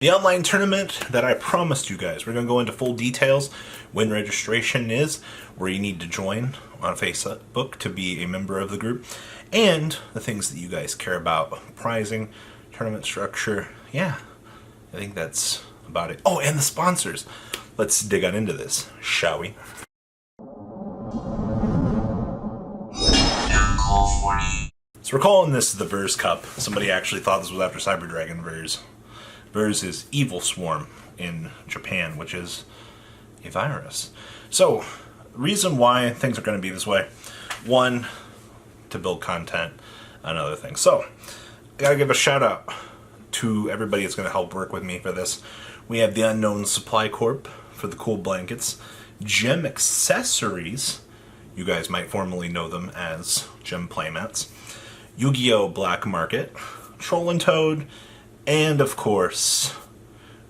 The online tournament that I promised you guys, we're going to go into full details when registration is, where you need to join on Facebook to be a member of the group, and the things that you guys care about, prizing, tournament structure. Yeah, I think that's about it. Oh, and the sponsors. Let's dig on into this, shall we? MKohl40. So we're calling this the Verz Cup. Somebody actually thought this was after Cyber Dragon Verz. Verz is Evil Swarm in Japan, which is a virus. So, reason why things are going to be this way. One, to build content. Another thing. So, I gotta give a shout out to everybody that's going to help work with me for this. We have the Unknown Supply Corp for the cool blankets. Gem Accessories. You guys might formerly know them as Gem Playmats. Yu-Gi-Oh! Black Market. Troll and Toad. And, of course,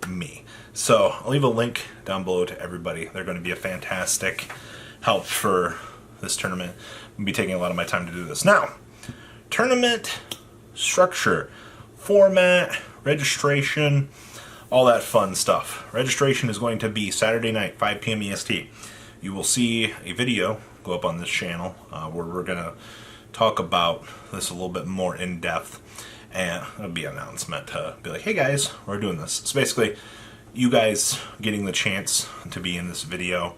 me. So, I'll leave a link down below to everybody. They're going to be a fantastic help for this tournament. I'm going to be taking a lot of my time to do this. Now, tournament structure, format, registration, all that fun stuff. Registration is going to be Saturday night, 5 p.m. EST. You will see a video go up on this channel where we're going to talk about this a little bit more in depth. And it'll be an announcement to be like, hey guys, we're doing this. So basically, you guys getting the chance to be in this video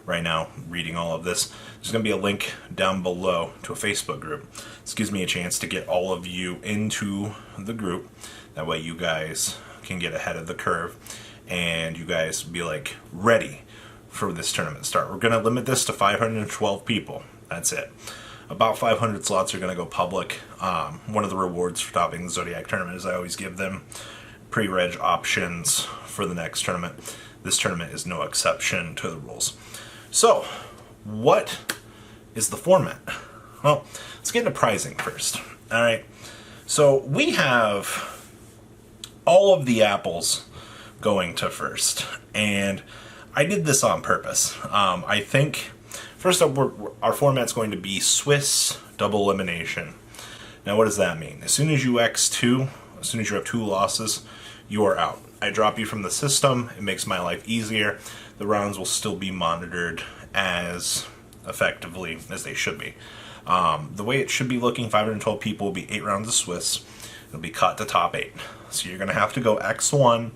right now, reading all of this. There's going to be a link down below to a Facebook group. This gives me a chance to get all of you into the group. That way you guys can get ahead of the curve and you guys be like ready for this tournament to start. We're going to limit this to 512 people. That's it. About 500 slots are going to go public. One of the rewards for topping the Zodiac tournament is I always give them pre-reg options for the next tournament. This tournament is no exception to the rules. So, what is the format? Well, let's get into prizing first. Alright, so we have all of the apples going to first. And I did this on purpose. I think... First up, our format's going to be Swiss double elimination. Now, what does that mean? As soon as you X2, as soon as you have 2 losses, you are out. I drop you from the system. It makes my life easier. The rounds will still be monitored as effectively as they should be. The way it should be looking, 512 people will be 8 rounds of Swiss. It'll be cut to top 8. So you're going to have to go X1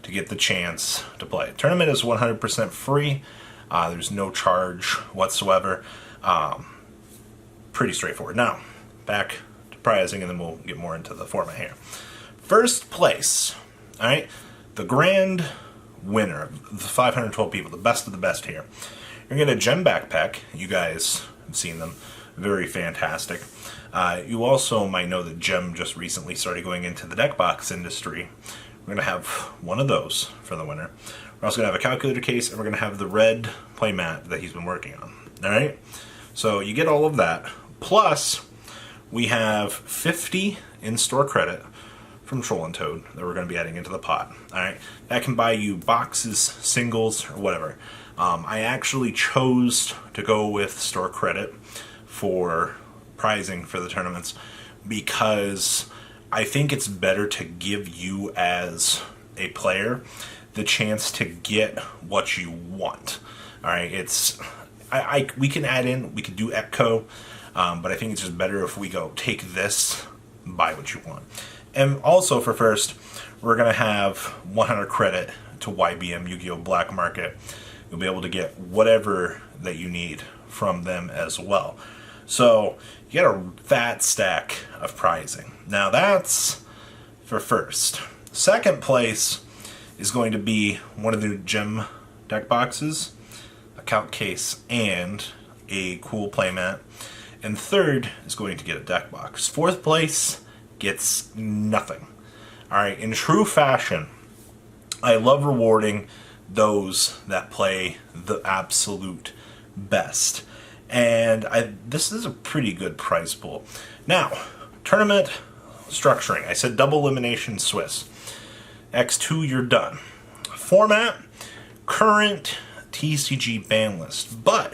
to get the chance to play. Tournament is 100% free. There's no charge whatsoever. Pretty straightforward. Now, back to prizing, and then we'll get more into the format here. First place, all right, the grand winner of the 512 people, the best of the best here. You're going to get a gem backpack. You guys have seen them. Very fantastic. You also might know that Gem just recently started going into the deck box industry. We're going to have one of those for the winner. We're also going to have a calculator case, and we're going to have the red playmat that he's been working on. Alright? So you get all of that. Plus, we have 50 in-store credit from Troll and Toad that we're going to be adding into the pot. Alright? That can buy you boxes, singles, or whatever. I actually chose to go with store credit for prizing for the tournaments because I think it's better to give you as a player the chance to get what you want. All right, it's we can add in, we could do Epco, but I think it's just better if we go take this, buy what you want. And also for first, we're gonna have 100 credit to YBM Yu-Gi-Oh! Black Market. You'll be able to get whatever that you need from them as well. So you got a fat stack of prizing. Now that's for first. Second place is going to be one of the gem deck boxes, a count case, and a cool playmat. And third is going to get a deck box. Fourth place gets nothing. Alright, in true fashion, I love rewarding those that play the absolute best. And this is a pretty good prize pool. Now, tournament structuring. I said double elimination Swiss. X2, you're done. Format, current TCG ban list. But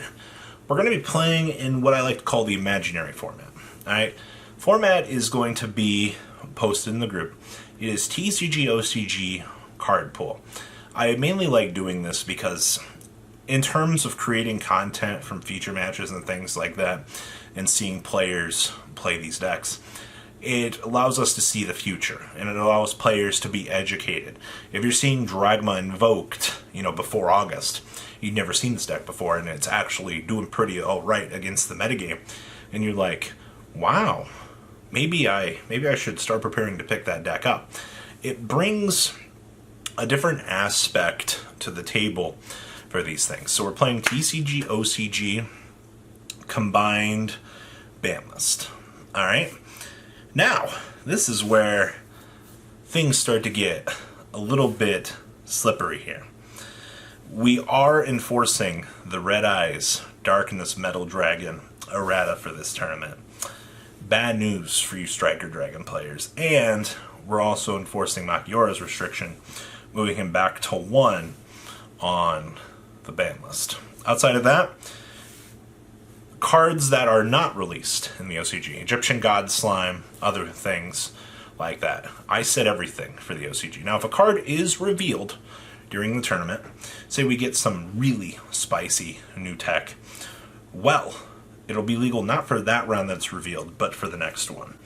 we're going to be playing in what I like to call the imaginary format. Alright? Format is going to be posted in the group. It is TCG OCG card pool. I mainly like doing this because in terms of creating content from feature matches and things like that, and seeing players play these decks, it allows us to see the future, and it allows players to be educated. If you're seeing Dragma invoked, before August, you've never seen this deck before, and it's actually doing pretty alright against the metagame, and you're like, wow, maybe I should start preparing to pick that deck up. It brings a different aspect to the table for these things. So we're playing TCG, OCG, combined ban list. Alright? Now, this is where things start to get a little bit slippery here. We are enforcing the Red Eyes Darkness Metal Dragon errata for this tournament. Bad news for you Striker Dragon players. And we're also enforcing Makiora's restriction, moving him back to 1 on the ban list. Outside of that, cards that are not released in the OCG, Egyptian God Slime, other things like that. I said everything for the OCG. Now, if a card is revealed during the tournament, say we get some really spicy new tech, well, it'll be legal not for that round that's revealed, but for the next one.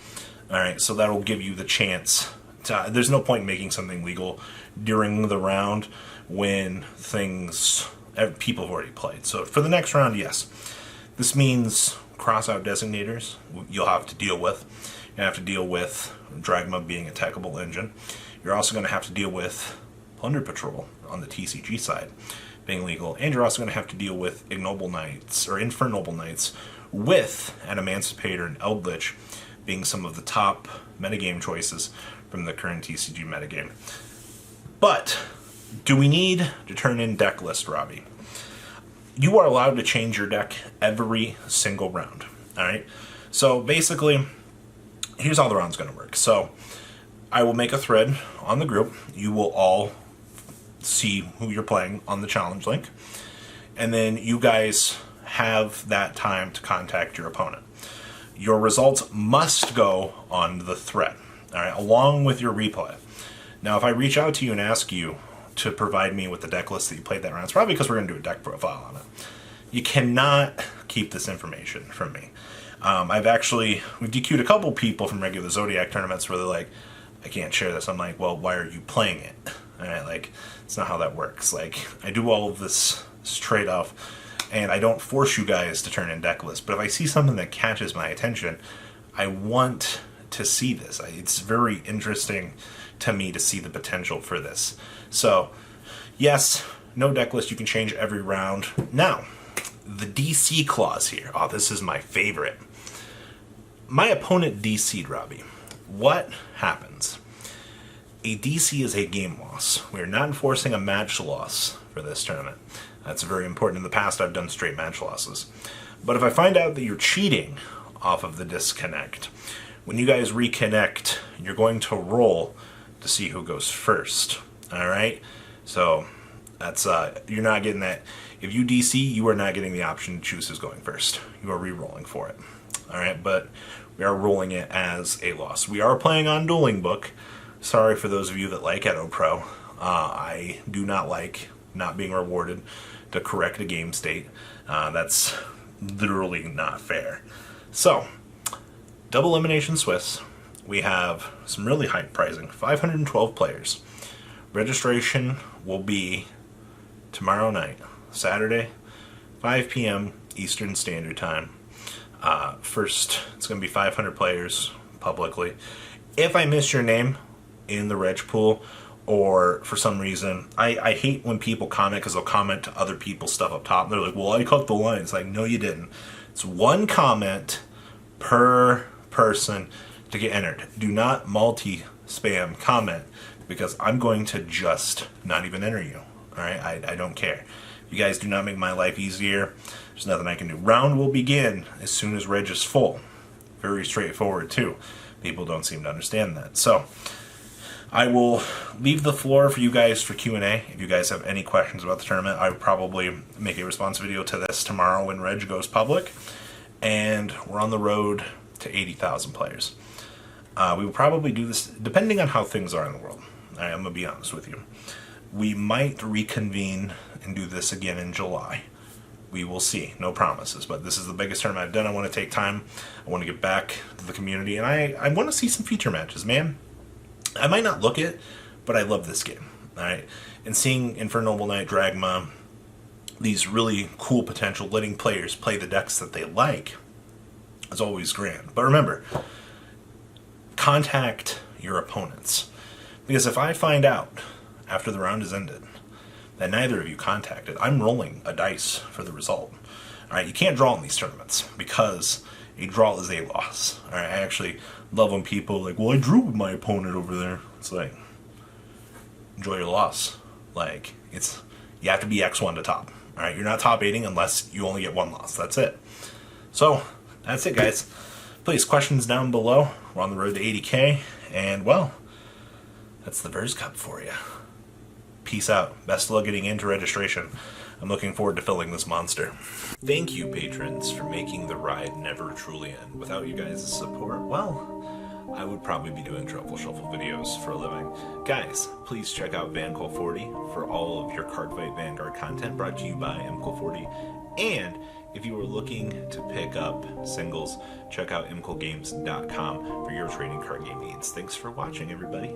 Alright, so that'll give you the chance to, there's no point in making something legal during the round when people have already played. So for the next round, yes. This means cross-out designators you'll have to deal with. You have to deal with Dragma being a techable engine. You're also going to have to deal with Plunder Patrol on the TCG side being legal. And you're also going to have to deal with Ignoble Knights, or Infernoble Knights, with an Emancipator and Eldritch being some of the top metagame choices from the current TCG metagame. But do we need to turn in deck list, Robbie? You are allowed to change your deck every single round. Alright? So basically, here's how the round's going to work. So I will make a thread on the group. You will all see who you're playing on the challenge link. And then you guys have that time to contact your opponent. Your results must go on the thread, alright, along with your replay. Now, if I reach out to you and ask you to provide me with the deck list that you played that round, it's probably because we're going to do a deck profile on it. You cannot keep this information from me. We've DQ'd a couple people from regular Zodiac tournaments where they're like, I can't share this. I'm like, well, why are you playing it? Alright, like, it's not how that works. Like, I do all of this trade-off, and I don't force you guys to turn in deck lists, but if I see something that catches my attention, I want to see this. It's very interesting to me to see the potential for this. So, yes, no deck list, you can change every round. Now, the DC clause here. Oh, this is my favorite. My opponent DC'd, Robbie. What happens? A DC is a game loss. We are not enforcing a match loss for this tournament. That's very important. In the past, I've done straight match losses. But if I find out that you're cheating off of the disconnect, when you guys reconnect, you're going to roll to see who goes first. Alright? So, that's, you're not getting that. If you DC, you are not getting the option to choose who's going first. You are re-rolling for it. Alright? But we are rolling it as a loss. We are playing on Dueling Book. Sorry for those of you that like Edo Pro. I do not like not being rewarded to correct a game state. That's literally not fair. So, double elimination Swiss. We have some really high pricing. 512 players. Registration will be tomorrow night, Saturday, 5 p.m. Eastern Standard Time. First, it's going to be 500 players publicly. If I miss your name in the reg pool, or for some reason, I hate when people comment because they'll comment to other people's stuff up top. And they're like, well, I cut the line. It's like, no, you didn't. It's one comment per person to get entered. Do not multi-spam comment because I'm going to just not even enter you. All right? I don't care. If you guys do not make my life easier, there's nothing I can do. Round will begin as soon as reg is full. Very straightforward, too. People don't seem to understand that. So, I will leave the floor for you guys for Q&A. If you guys have any questions about the tournament, I will probably make a response video to this tomorrow when Reg goes public. And we're on the road to 80,000 players. We will probably do this depending on how things are in the world. Alright, I'm going to be honest with you. We might reconvene and do this again in July. We will see. No promises. But this is the biggest tournament I've done. I want to take time. I want to get back to the community. And I want to see some feature matches, man. I might not look it, but I love this game. Alright? And seeing Infernoble Knight, Dragma, these really cool potential, letting players play the decks that they like, is always grand. But remember, contact your opponents. Because if I find out after the round is ended that neither of you contacted, I'm rolling a dice for the result. Alright, you can't draw in these tournaments because a draw is a loss. Alright, I actually love when people are like, well, I drew with my opponent over there. It's like, enjoy your loss. Like, you have to be X1 to top. Alright, you're not top 8ing unless you only get one loss. That's it. So, that's it, guys. Please, questions down below. We're on the road to 80K. And, well, that's the Verz Cup for you. Peace out. Best of luck getting into registration. I'm looking forward to filling this monster. Thank you, patrons, for making the ride never truly end. Without you guys' support, well, I would probably be doing Truffle Shuffle videos for a living. Guys, please check out MKohl40 for all of your Cardfight Vanguard content brought to you by MKohl40. And if you are looking to pick up singles, check out MKohlGames.com for your trading card game needs. Thanks for watching, everybody.